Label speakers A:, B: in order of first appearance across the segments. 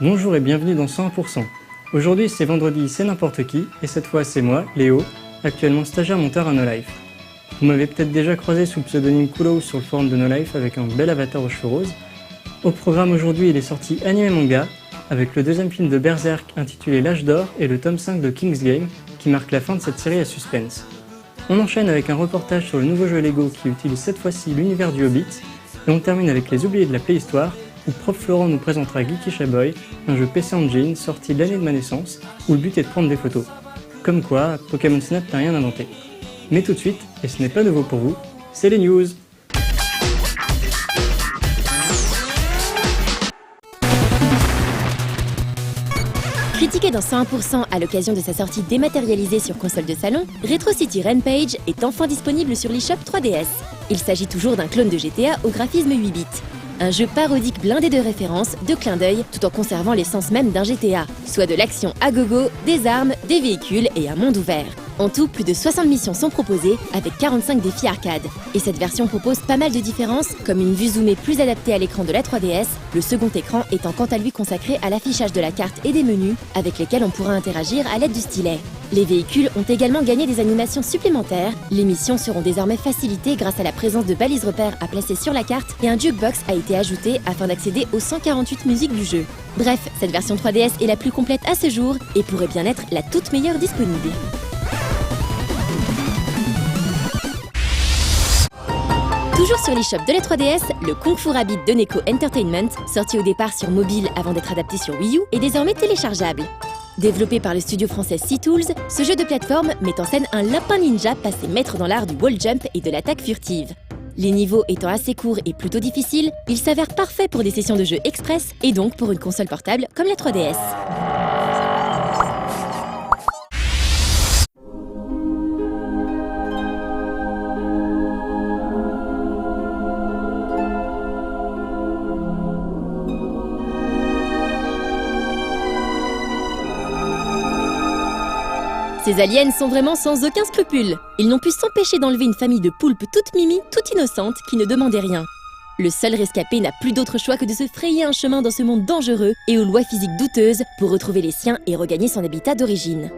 A: Bonjour et bienvenue dans 101%. Aujourd'hui c'est vendredi, c'est n'importe qui, et cette fois c'est moi, Léo, actuellement stagiaire monteur à No Life. Vous m'avez peut-être déjà croisé sous le pseudonyme Kulo sur le forum de No Life avec un bel avatar aux cheveux roses. Au programme aujourd'hui il est sorti anime manga, avec le deuxième film de Berserk intitulé L'Âge d'Or et le tome 5 de King's Game, qui marque la fin de cette série à suspense. On enchaîne avec un reportage sur le nouveau jeu Lego qui utilise cette fois-ci l'univers du Hobbit, et on termine avec les oubliés de la préhistoire, où Prof Florent nous présentera Geeky Shaboy, un jeu PC Engine sorti l'année de ma naissance, où le but est de prendre des photos. Comme quoi, Pokémon Snap n'a rien inventé. Mais tout de suite, et ce n'est pas nouveau pour vous, c'est les news.
B: Critiqué dans 101% à l'occasion de sa sortie dématérialisée sur console de salon, Retro City Rampage est enfin disponible sur l'eShop 3DS. Il s'agit toujours d'un clone de GTA au graphisme 8 bits. Un jeu parodique blindé de références, de clins d'œil, tout en conservant l'essence même d'un GTA, soit de l'action à gogo, des armes, des véhicules et un monde ouvert. En tout, plus de 60 missions sont proposées, avec 45 défis arcade. Et cette version propose pas mal de différences, comme une vue zoomée plus adaptée à l'écran de la 3DS, le second écran étant quant à lui consacré à l'affichage de la carte et des menus, avec lesquels on pourra interagir à l'aide du stylet. Les véhicules ont également gagné des animations supplémentaires, les missions seront désormais facilitées grâce à la présence de balises repères à placer sur la carte et un jukebox a été ajouté afin d'accéder aux 148 musiques du jeu. Bref, cette version 3DS est la plus complète à ce jour et pourrait bien être la toute meilleure disponible. Toujours sur l'eShop de la 3DS, le Kung Fu Rabbit de Neko Entertainment, sorti au départ sur mobile avant d'être adapté sur Wii U, est désormais téléchargeable. Développé par le studio français Sea Tools, ce jeu de plateforme met en scène un lapin ninja passé maître dans l'art du wall jump et de l'attaque furtive. Les niveaux étant assez courts et plutôt difficiles, il s'avère parfait pour des sessions de jeu express et donc pour une console portable comme la 3DS. Ces aliens sont vraiment sans aucun scrupule. Ils n'ont pu s'empêcher d'enlever une famille de poulpes toutes mimi, toutes innocentes, qui ne demandaient rien. Le seul rescapé n'a plus d'autre choix que de se frayer un chemin dans ce monde dangereux et aux lois physiques douteuses pour retrouver les siens et regagner son habitat d'origine.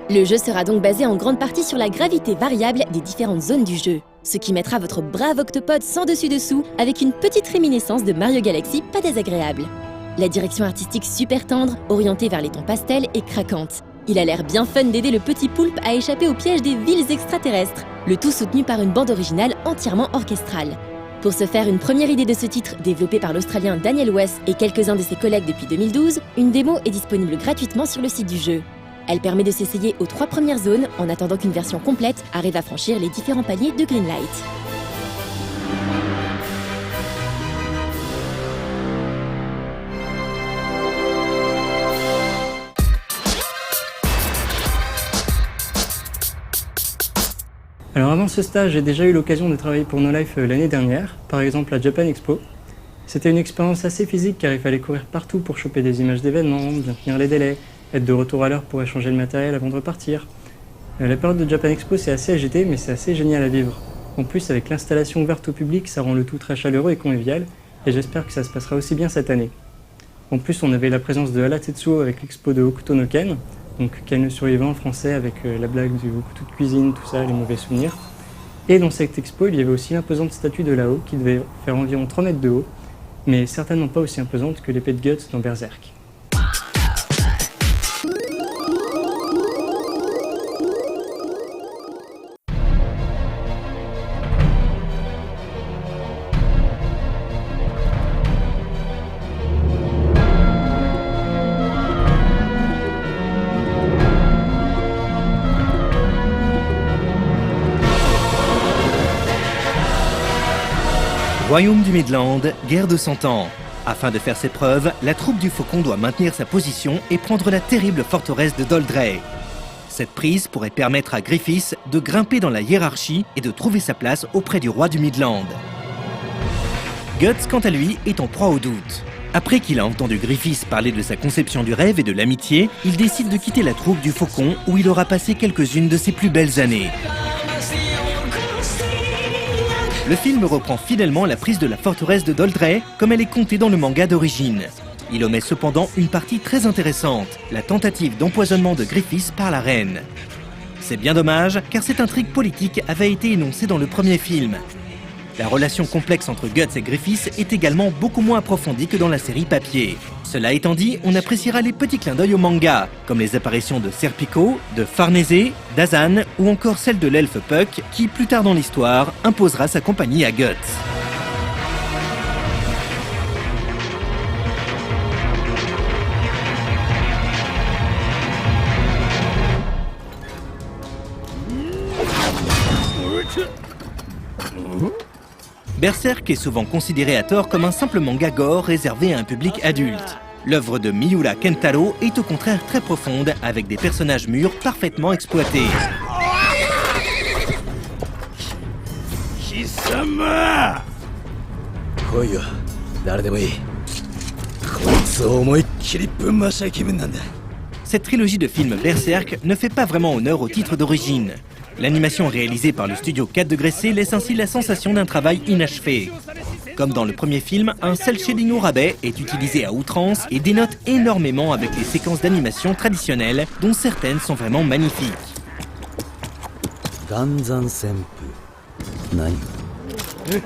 B: Le jeu sera donc basé en grande partie sur la gravité variable des différentes zones du jeu, ce qui mettra votre brave octopode sans dessus-dessous avec une petite réminiscence de Mario Galaxy pas désagréable. La direction artistique super tendre, orientée vers les tons pastels et craquante. Il a l'air bien fun d'aider le petit poulpe à échapper au piège des villes extraterrestres, le tout soutenu par une bande originale entièrement orchestrale. Pour se faire une première idée de ce titre, développé par l'Australien Daniel West et quelques-uns de ses collègues depuis 2012, une démo est disponible gratuitement sur le site du jeu. Elle permet de s'essayer aux 3 premières zones en attendant qu'une version complète arrive à franchir les différents paliers de Greenlight.
A: Alors avant ce stage, j'ai déjà eu l'occasion de travailler pour No Life l'année dernière, par exemple à Japan Expo. C'était une expérience assez physique car il fallait courir partout pour choper des images d'événements, bien tenir les délais, être de retour à l'heure pour échanger le matériel avant de repartir. La période de Japan Expo c'est assez agité mais c'est assez génial à vivre. En plus avec l'installation ouverte au public, ça rend le tout très chaleureux et convivial et j'espère que ça se passera aussi bien cette année. En plus on avait la présence de Hala Tetsuo avec l'expo de Hokuto no Ken, donc Ken le survivant français avec la blague du couteau de cuisine, tout ça, les mauvais souvenirs. Et dans cette expo, il y avait aussi l'imposante statue de Lao qui devait faire environ 3 mètres de haut, mais certainement pas aussi imposante que l'épée de Guts dans Berserk.
C: Royaume du Midland, guerre de 100 ans. Afin de faire ses preuves, la troupe du Faucon doit maintenir sa position et prendre la terrible forteresse de Doldrey. Cette prise pourrait permettre à Griffiths de grimper dans la hiérarchie et de trouver sa place auprès du roi du Midland. Guts, quant à lui, est en proie au doute. Après qu'il a entendu Griffiths parler de sa conception du rêve et de l'amitié, il décide de quitter la troupe du Faucon où il aura passé quelques-unes de ses plus belles années. Le film reprend fidèlement la prise de la forteresse de Doldrey comme elle est contée dans le manga d'origine. Il omet cependant une partie très intéressante, la tentative d'empoisonnement de Griffiths par la reine. C'est bien dommage, car cette intrigue politique avait été énoncée dans le premier film. La relation complexe entre Guts et Griffiths est également beaucoup moins approfondie que dans la série papier. Cela étant dit, on appréciera les petits clins d'œil au manga, comme les apparitions de Serpico, de Farnese, d'Azan ou encore celle de l'elfe Puck, qui plus tard dans l'histoire imposera sa compagnie à Guts. Berserk est souvent considéré à tort comme un simple manga gore réservé à un public adulte. L'œuvre de Miura Kentaro est au contraire très profonde, avec des personnages mûrs parfaitement exploités. Cette trilogie de films Berserk ne fait pas vraiment honneur au titre d'origine. L'animation réalisée par le studio 4 degrés C laisse ainsi la sensation d'un travail inachevé. Comme dans le premier film, un cel shading au rabais est utilisé à outrance et dénote énormément avec les séquences d'animation traditionnelles, dont certaines sont vraiment magnifiques.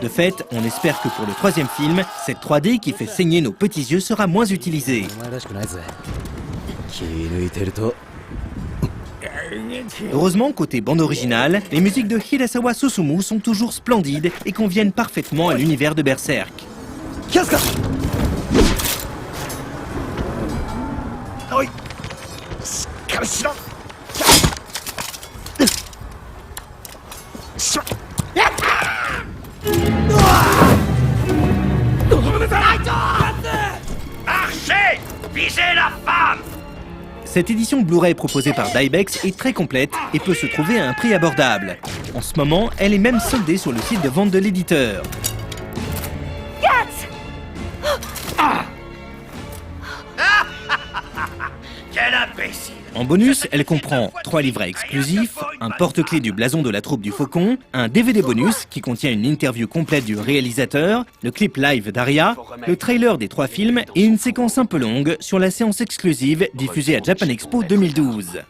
C: De fait, on espère que pour le troisième film, cette 3D qui fait saigner nos petits yeux sera moins utilisée. Heureusement, côté bande originale, les musiques de Hirasawa Susumu sont toujours splendides et conviennent parfaitement à l'univers de Berserk.
D: Archer, visez la femme!
C: Cette édition Blu-ray proposée par Dybex est très complète et peut se trouver à un prix abordable. En ce moment, elle est même soldée sur le site de vente de l'éditeur.
D: Quel imbécile!
C: En bonus, elle comprend 3 livrets exclusifs, un porte-clés du blason de la troupe du Faucon, un DVD bonus qui contient une interview complète du réalisateur, le clip live d'Aria, le trailer des 3 films et une séquence un peu longue sur la séance exclusive diffusée à Japan Expo 2012.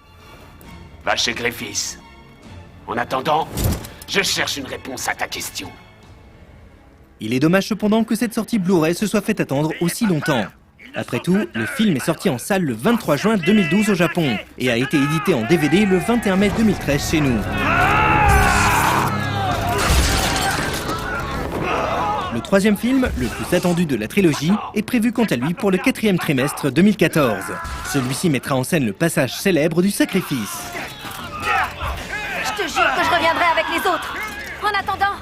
D: Va chez Griffiths. En attendant, je cherche une réponse à ta question.
C: Il est dommage cependant que cette sortie Blu-ray se soit fait attendre aussi longtemps. Après tout, le film est sorti en salle le 23 juin 2012 au Japon et a été édité en DVD le 21 mai 2013 chez nous. Le troisième film, le plus attendu de la trilogie, est prévu quant à lui pour le 4e trimestre 2014. Celui-ci mettra en scène le passage célèbre du sacrifice.
E: Je te jure que je reviendrai avec les autres. En attendant,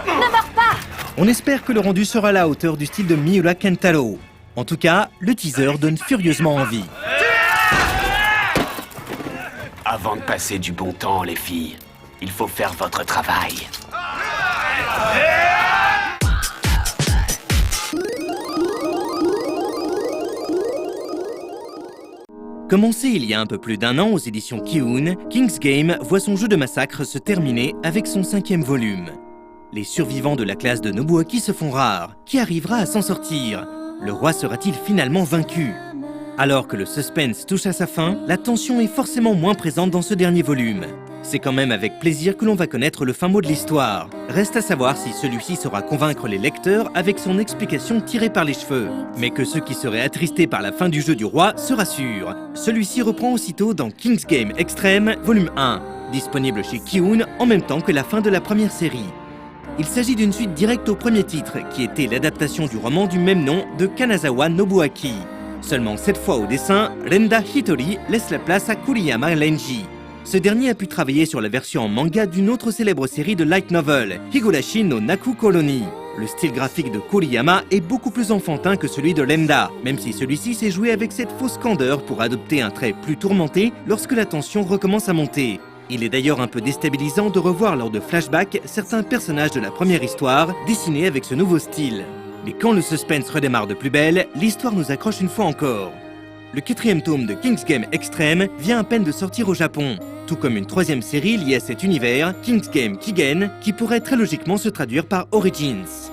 E: ne meurs pas!
C: On espère que le rendu sera à la hauteur du style de Miura Kentaro. En tout cas, le teaser donne furieusement envie.
D: Avant de passer du bon temps, les filles, il faut faire votre travail.
C: Commencé il y a un peu plus d'1 an aux éditions Kiun, King's Game voit son jeu de massacre se terminer avec son 5e volume. Les survivants de la classe de Nobuaki se font rares. Qui arrivera à s'en sortir ? Le roi sera-t-il finalement vaincu? Alors que le suspense touche à sa fin, la tension est forcément moins présente dans ce dernier volume. C'est quand même avec plaisir que l'on va connaître le fin mot de l'histoire. Reste à savoir si celui-ci saura convaincre les lecteurs avec son explication tirée par les cheveux. Mais que ceux qui seraient attristés par la fin du jeu du roi se rassurent. Celui-ci reprend aussitôt dans King's Game Extreme, volume 1, disponible chez Kiun en même temps que la fin de la première série. Il s'agit d'une suite directe au premier titre, qui était l'adaptation du roman du même nom de Kanazawa Nobuaki. Seulement cette fois au dessin, Renda Hitori laisse la place à Kuriyama Lenji. Ce dernier a pu travailler sur la version en manga d'une autre célèbre série de light novel, Higurashi no Naku Colony. Le style graphique de Kuriyama est beaucoup plus enfantin que celui de Renda, même si celui-ci s'est joué avec cette fausse candeur pour adopter un trait plus tourmenté lorsque la tension recommence à monter. Il est d'ailleurs un peu déstabilisant de revoir lors de flashbacks certains personnages de la première histoire dessinés avec ce nouveau style. Mais quand le suspense redémarre de plus belle, l'histoire nous accroche une fois encore. Le 4e tome de King's Game Extreme vient à peine de sortir au Japon, tout comme une 3e série liée à cet univers, King's Game Kigen, qui pourrait très logiquement se traduire par Origins.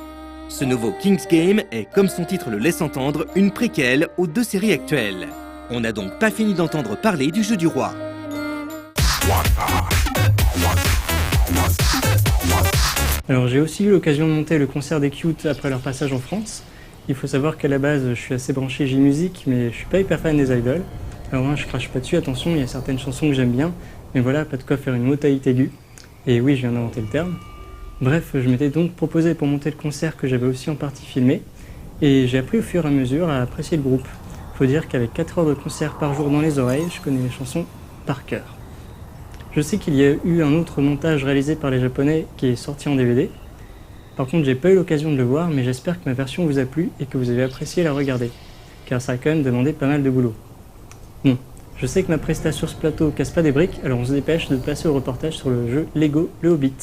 C: Ce nouveau King's Game est, comme son titre le laisse entendre, une préquelle aux 2 séries actuelles. On n'a donc pas fini d'entendre parler du jeu du roi.
A: Alors j'ai aussi eu l'occasion de monter le concert des Cute après leur passage en France. Il faut savoir qu'à la base je suis assez branché J-Music, mais je suis pas hyper fan des idoles. Alors moi je crache pas dessus, attention, il y a certaines chansons que j'aime bien, mais voilà, pas de quoi faire une motaïte aiguë. Et oui, je viens d'inventer le terme. Bref, je m'étais donc proposé pour monter le concert que j'avais aussi en partie filmé, et j'ai appris au fur et à mesure à apprécier le groupe. Faut dire qu'avec 4 heures de concert par jour dans les oreilles, je connais les chansons par cœur. Je sais qu'il y a eu un autre montage réalisé par les Japonais qui est sorti en DVD. Par contre, j'ai pas eu l'occasion de le voir, mais j'espère que ma version vous a plu et que vous avez apprécié la regarder, car ça a quand même demandé pas mal de boulot. Bon, je sais que ma prestation sur ce plateau casse pas des briques, alors on se dépêche de passer au reportage sur le jeu Lego Le Hobbit.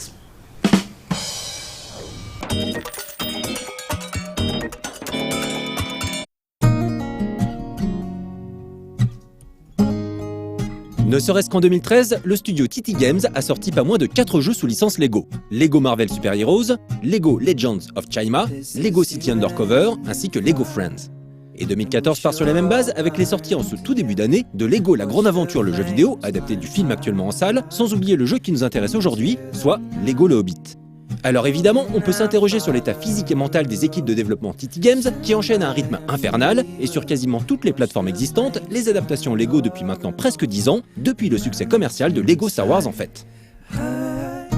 F: Ne serait-ce qu'en 2013, le studio TT Games a sorti pas moins de 4 jeux sous licence Lego. Lego Marvel Super Heroes, Lego Legends of Chima, Lego City Undercover, ainsi que Lego Friends. Et 2014 part sur la même base avec les sorties en ce tout début d'année de Lego La Grande Aventure, le jeu vidéo, adapté du film actuellement en salle, sans oublier le jeu qui nous intéresse aujourd'hui, soit Lego Le Hobbit. Alors évidemment, on peut s'interroger sur l'état physique et mental des équipes de développement TT Games qui enchaînent à un rythme infernal et sur quasiment toutes les plateformes existantes, les adaptations Lego depuis maintenant presque 10 ans, depuis le succès commercial de Lego Star Wars en fait.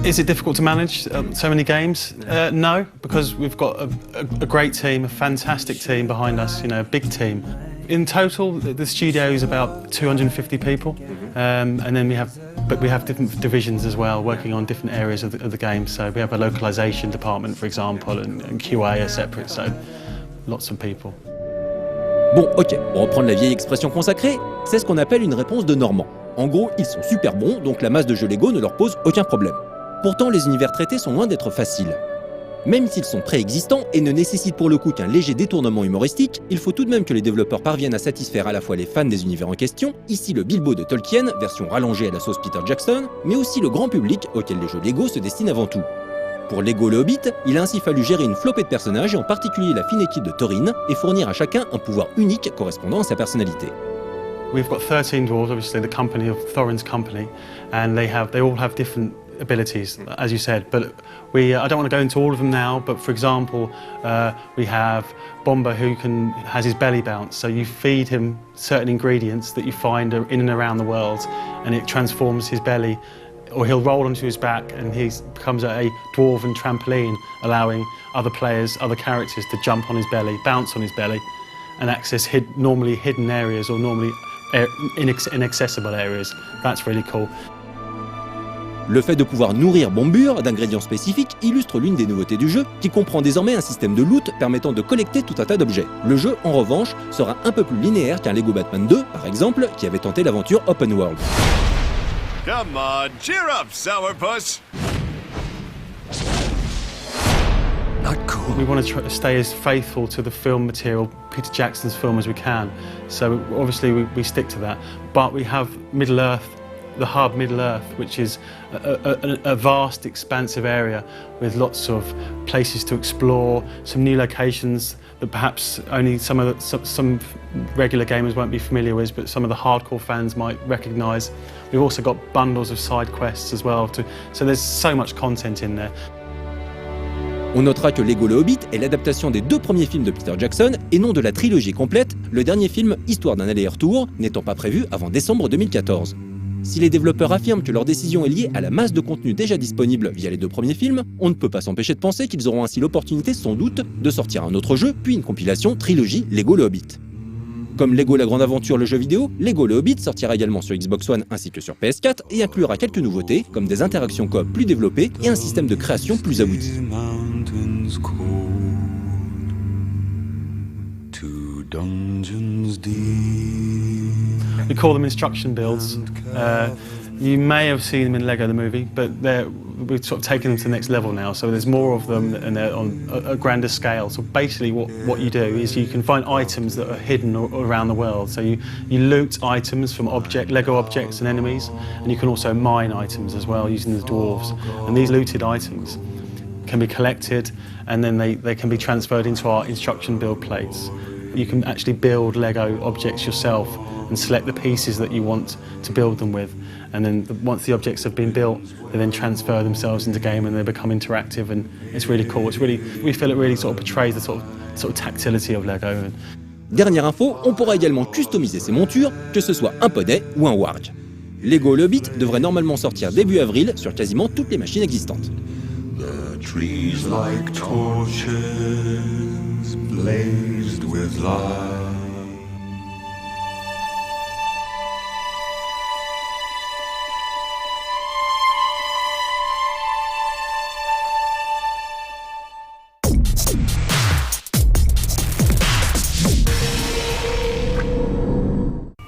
G: Is it difficult to manage so many games? No, because we've got a great team, a fantastic team behind us, you know, a big team. In total, the studio is about 250 people, and then we have different divisions as well, working on different areas of the game. So we have a localization department, for example, and QA are separate, so lots of people.
F: Bon, ok, pour reprendre la vieille expression consacrée, c'est ce qu'on appelle une réponse de Normand. En gros, ils sont super bons, donc la masse de jeux Lego ne leur pose aucun problème. Pourtant, les univers traités sont loin d'être faciles. Même s'ils sont préexistants et ne nécessitent pour le coup qu'un léger détournement humoristique, il faut tout de même que les développeurs parviennent à satisfaire à la fois les fans des univers en question, ici le Bilbo de Tolkien, version rallongée à la sauce Peter Jackson, mais aussi le grand public auquel les jeux Lego se destinent avant tout. Pour Lego Le Hobbit, il a ainsi fallu gérer une flopée de personnages et en particulier la fine équipe de Thorin, et fournir à chacun un pouvoir unique correspondant à sa personnalité.
G: We've got 13 dwarves, obviously the company of Thorin's company, and they all have different abilities, as you said, but I don't want to go into all of them now, but for example, we have Bomba who has his belly bounce, so you feed him certain ingredients that you find in and around the world, and it transforms his belly, or he'll roll onto his back and he becomes a dwarven trampoline, allowing other players, other characters to jump on his belly, bounce on his belly, and access normally hidden areas or normally inaccessible areas. That's really cool.
F: Le fait de pouvoir nourrir Bombur d'ingrédients spécifiques illustre l'une des nouveautés du jeu, qui comprend désormais un système de loot permettant de collecter tout un tas d'objets. Le jeu, en revanche, sera un peu plus linéaire qu'un Lego Batman 2, par exemple, qui avait tenté l'aventure Open World.
H: Come on, cheer up, Sourpuss! Not cool.
G: We want to stay as faithful to the film material, Peter Jackson's film, as we can. So obviously we stick to that. But we have Middle-earth, the hub Middle-earth, which is a vast, expansive area with lots of places to explore, some new locations that perhaps only some regular gamers won't be familiar with, but some of the hardcore fans might recognise. We've also got bundles of side quests as well, so there's so much content in there.
F: On notera que Lego Le Hobbit est l'adaptation des 2 premiers films de Peter Jackson et non de la trilogie complète, le dernier film, Histoire d'un aller-retour, n'étant pas prévu avant décembre 2014. Si les développeurs affirment que leur décision est liée à la masse de contenu déjà disponible via les 2 premiers films, on ne peut pas s'empêcher de penser qu'ils auront ainsi l'opportunité sans doute de sortir un autre jeu, puis une compilation trilogie Lego Le Hobbit. Comme Lego La Grande Aventure, le jeu vidéo, Lego Le Hobbit sortira également sur Xbox One ainsi que sur PS4 et inclura quelques nouveautés, comme des interactions coop plus développées et un système de création plus abouti.
G: We call them instruction builds. You may have seen them in Lego the movie, but we've sort of taken them to the next level now. So there's more of them, and they're on a grander scale. So basically, what you do is you can find items that are hidden around the world. So you loot items from Lego objects and enemies, and you can also mine items as well using the dwarves. And these looted items, can be collected and then they can be transferred into our instruction build plates. You can actually build Lego objects yourself and select the pieces that you want to build them with. And then once the objects have been built, they then transfer themselves into game and they become interactive, and it's really cool. We feel it really sort of portrays the sort of tactility of Lego.
F: Dernière info, on pourra également customiser ses montures, que ce soit un poney ou un warg. Lego Le Hobbit devrait normalement sortir début avril sur quasiment toutes les machines existantes.
I: The trees like torches blazed with light.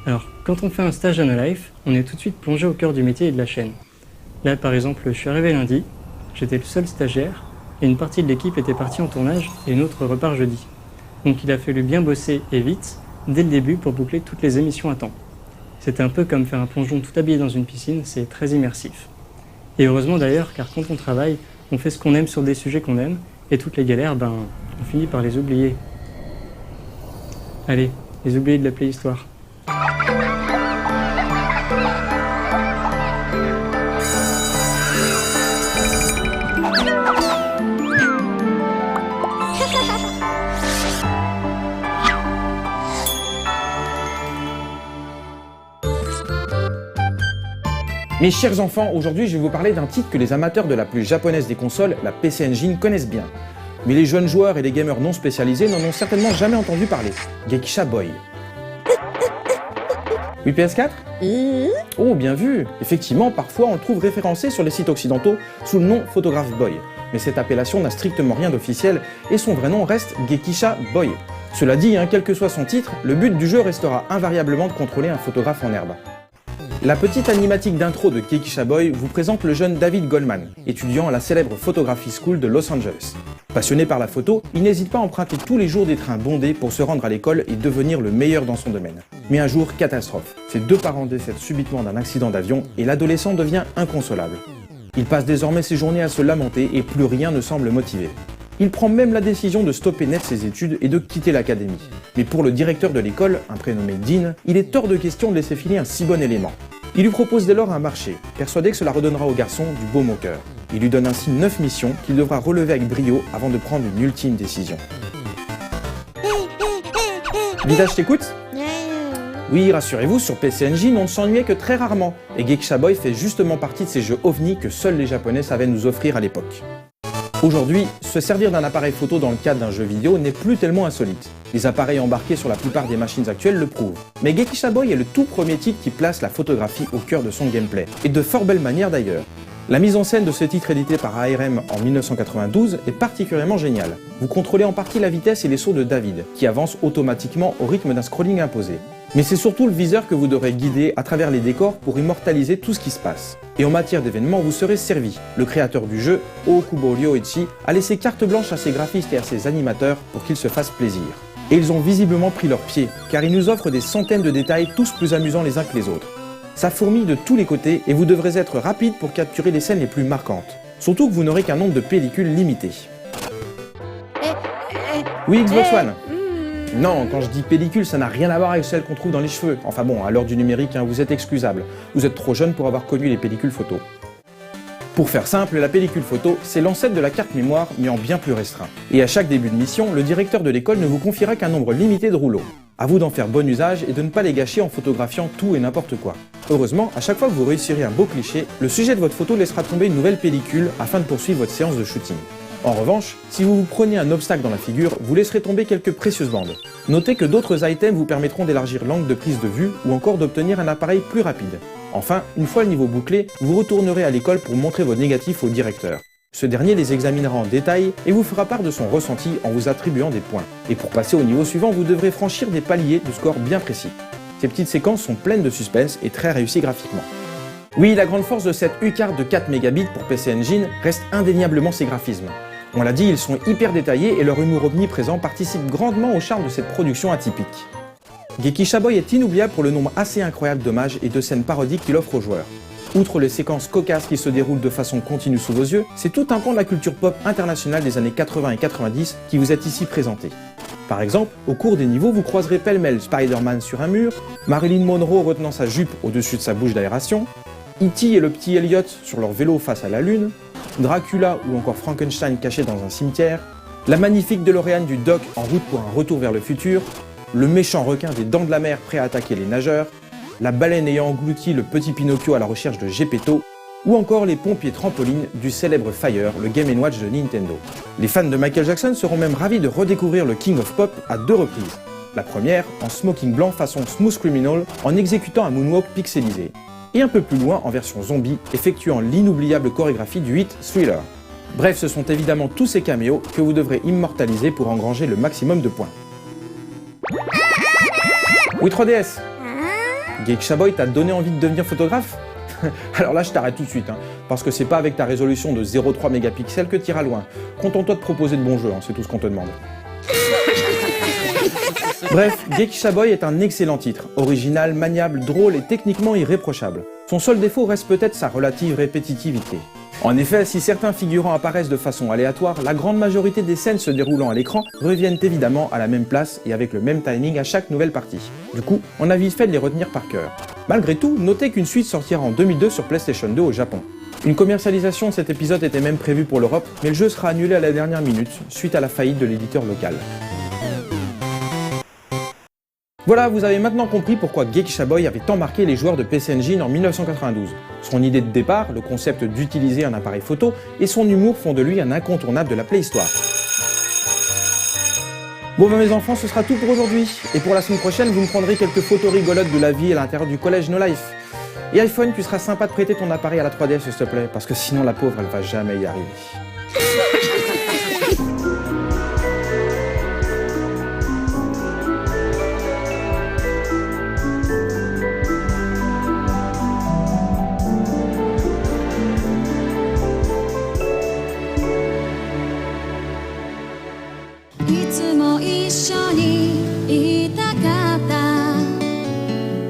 A: Alors, quand on fait un stage à No Life, on est tout de suite plongé au cœur du métier et de la chaîne. Là, par exemple, je suis arrivé lundi, j'étais le seul stagiaire, et une partie de l'équipe était partie en tournage et une autre repart jeudi. Donc il a fallu bien bosser et vite, dès le début, pour boucler toutes les émissions à temps. C'était un peu comme faire un plongeon tout habillé dans une piscine, c'est très immersif. Et heureusement d'ailleurs, car quand on travaille, on fait ce qu'on aime sur des sujets qu'on aime, et toutes les galères, on finit par les oublier. Allez, les oublier de la préhistoire.
J: Mes chers enfants, aujourd'hui je vais vous parler d'un titre que les amateurs de la plus japonaise des consoles, la PC Engine, connaissent bien. Mais les jeunes joueurs et les gamers non spécialisés n'en ont certainement jamais entendu parler. Geisha Boy. Oui, PS4 Oh, bien vu. Effectivement, parfois on le trouve référencé sur les sites occidentaux sous le nom Photograph Boy. Mais cette appellation n'a strictement rien d'officiel et son vrai nom reste Geisha Boy. Cela dit, quel que soit son titre, le but du jeu restera invariablement de contrôler un photographe en herbe. La petite animatique d'intro de Geisha Boy vous présente le jeune David Goldman, étudiant à la célèbre Photography School de Los Angeles. Passionné par la photo, il n'hésite pas à emprunter tous les jours des trains bondés pour se rendre à l'école et devenir le meilleur dans son domaine. Mais un jour, catastrophe. Ses deux parents décèdent subitement d'un accident d'avion et l'adolescent devient inconsolable. Il passe désormais ses journées à se lamenter et plus rien ne semble motiver. Il prend même la décision de stopper net ses études et de quitter l'académie. Mais pour le directeur de l'école, un prénommé Dean, il est hors de question de laisser filer un si bon élément. Il lui propose dès lors un marché, persuadé que cela redonnera au garçon du baume au cœur. Il lui donne ainsi 9 missions qu'il devra relever avec brio avant de prendre une ultime décision. Vida, je t'écoute ? Oui, rassurez-vous, sur PC Engine, on ne s'ennuyait que très rarement, et Geisha Boy fait justement partie de ces jeux ovnis que seuls les Japonais savaient nous offrir à l'époque. Aujourd'hui, se servir d'un appareil photo dans le cadre d'un jeu vidéo n'est plus tellement insolite. Les appareils embarqués sur la plupart des machines actuelles le prouvent. Mais Geisha Boy est le tout premier titre qui place la photographie au cœur de son gameplay, et de fort belle manière d'ailleurs. La mise en scène de ce titre édité par ARM en 1992 est particulièrement géniale. Vous contrôlez en partie la vitesse et les sauts de David, qui avance automatiquement au rythme d'un scrolling imposé. Mais c'est surtout le viseur que vous devrez guider à travers les décors pour immortaliser tout ce qui se passe. Et en matière d'événements, vous serez servi. Le créateur du jeu, Okubo Ryoichi, a laissé carte blanche à ses graphistes et à ses animateurs pour qu'ils se fassent plaisir. Et ils ont visiblement pris leur pied, car ils nous offrent des centaines de détails tous plus amusants les uns que les autres. Ça fourmille de tous les côtés et vous devrez être rapide pour capturer les scènes les plus marquantes. Surtout que vous n'aurez qu'un nombre de pellicules limité. Oui, Xbox One. Non, quand je dis pellicule, ça n'a rien à voir avec celles qu'on trouve dans les cheveux. Enfin bon, à l'heure du numérique, vous êtes excusable. Vous êtes trop jeune pour avoir connu les pellicules photo. Pour faire simple, la pellicule photo, c'est l'ancêtre de la carte mémoire, mais en bien plus restreint. Et à chaque début de mission, le directeur de l'école ne vous confiera qu'un nombre limité de rouleaux. À vous d'en faire bon usage et de ne pas les gâcher en photographiant tout et n'importe quoi. Heureusement, à chaque fois que vous réussirez un beau cliché, le sujet de votre photo laissera tomber une nouvelle pellicule afin de poursuivre votre séance de shooting. En revanche, si vous vous prenez un obstacle dans la figure, vous laisserez tomber quelques précieuses bandes. Notez que d'autres items vous permettront d'élargir l'angle de prise de vue ou encore d'obtenir un appareil plus rapide. Enfin, une fois le niveau bouclé, vous retournerez à l'école pour montrer vos négatifs au directeur. Ce dernier les examinera en détail et vous fera part de son ressenti en vous attribuant des points. Et pour passer au niveau suivant, vous devrez franchir des paliers de score bien précis. Ces petites séquences sont pleines de suspense et très réussies graphiquement. Oui, la grande force de cette U-card de 4 mégabits pour PC Engine reste indéniablement ses graphismes. On l'a dit, ils sont hyper détaillés et leur humour omniprésent participe grandement au charme de cette production atypique. Geisha Boy est inoubliable pour le nombre assez incroyable d'hommages et de scènes parodiques qu'il offre aux joueurs. Outre les séquences cocasses qui se déroulent de façon continue sous vos yeux, c'est tout un pan de la culture pop internationale des années 80 et 90 qui vous est ici présenté. Par exemple, au cours des niveaux, vous croiserez pêle-mêle Spider-Man sur un mur, Marilyn Monroe retenant sa jupe au-dessus de sa bouche d'aération, E.T. et le petit Elliot sur leur vélo face à la lune, Dracula ou encore Frankenstein caché dans un cimetière, la magnifique DeLorean du Doc en route pour un retour vers le futur, le méchant requin des Dents de la Mer prêt à attaquer les nageurs, la baleine ayant englouti le petit Pinocchio à la recherche de Geppetto, ou encore les pompiers trampolines du célèbre Fire, le Game & Watch de Nintendo. Les fans de Michael Jackson seront même ravis de redécouvrir le King of Pop à 2 reprises. La première, en smoking blanc façon Smooth Criminal, en exécutant un moonwalk pixelisé. Et un peu plus loin, en version zombie, effectuant l'inoubliable chorégraphie du hit Thriller. Bref, ce sont évidemment tous ces caméos que vous devrez immortaliser pour engranger le maximum de points. Oui 3DS, Geisha Boy t'a donné envie de devenir photographe? Alors là je t'arrête tout de suite, parce que c'est pas avec ta résolution de 0,3 mégapixels que t'iras loin. Contente-toi de proposer de bons jeux, c'est tout ce qu'on te demande. Bref, Geisha Boy est un excellent titre, original, maniable, drôle et techniquement irréprochable. Son seul défaut reste peut-être sa relative répétitivité. En effet, si certains figurants apparaissent de façon aléatoire, la grande majorité des scènes se déroulant à l'écran reviennent évidemment à la même place et avec le même timing à chaque nouvelle partie. Du coup, on a vite fait de les retenir par cœur. Malgré tout, notez qu'une suite sortira en 2002 sur PlayStation 2 au Japon. Une commercialisation de cet épisode était même prévue pour l'Europe, mais le jeu sera annulé à la dernière minute, suite à la faillite de l'éditeur local. Voilà, vous avez maintenant compris pourquoi Geisha Boy avait tant marqué les joueurs de PC Engine en 1992. Son idée de départ, le concept d'utiliser un appareil photo, et son humour font de lui un incontournable de la Playhistoire. Bon mes enfants, ce sera tout pour aujourd'hui. Et pour la semaine prochaine, vous me prendrez quelques photos rigolotes de la vie à l'intérieur du collège No Life. Et iPhone, tu seras sympa de prêter ton appareil à la 3DS s'il te plaît, parce que sinon la pauvre, elle va jamais y arriver.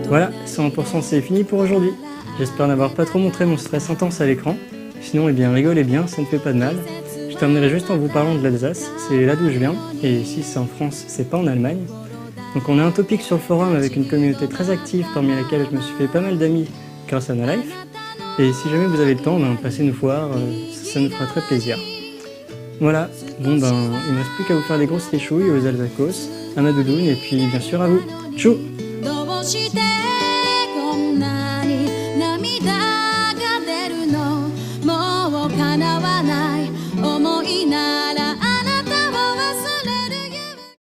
A: Voilà, 100% c'est fini pour aujourd'hui. J'espère n'avoir pas trop montré mon stress intense à l'écran. Sinon, eh bien, rigolez bien, ça ne fait pas de mal. Je terminerai juste en vous parlant de l'Alsace, c'est là d'où je viens, et si c'est en France, c'est pas en Allemagne. Donc on a un topic sur le forum avec une communauté très active parmi laquelle je me suis fait pas mal d'amis grâce à No Life. Et si jamais vous avez le temps, passez nous voir, ça nous fera très plaisir. Voilà, bon il me reste plus qu'à vous faire des grosses téchouilles aux Alsacos, à ma doudoune et puis bien sûr à vous. Tchou!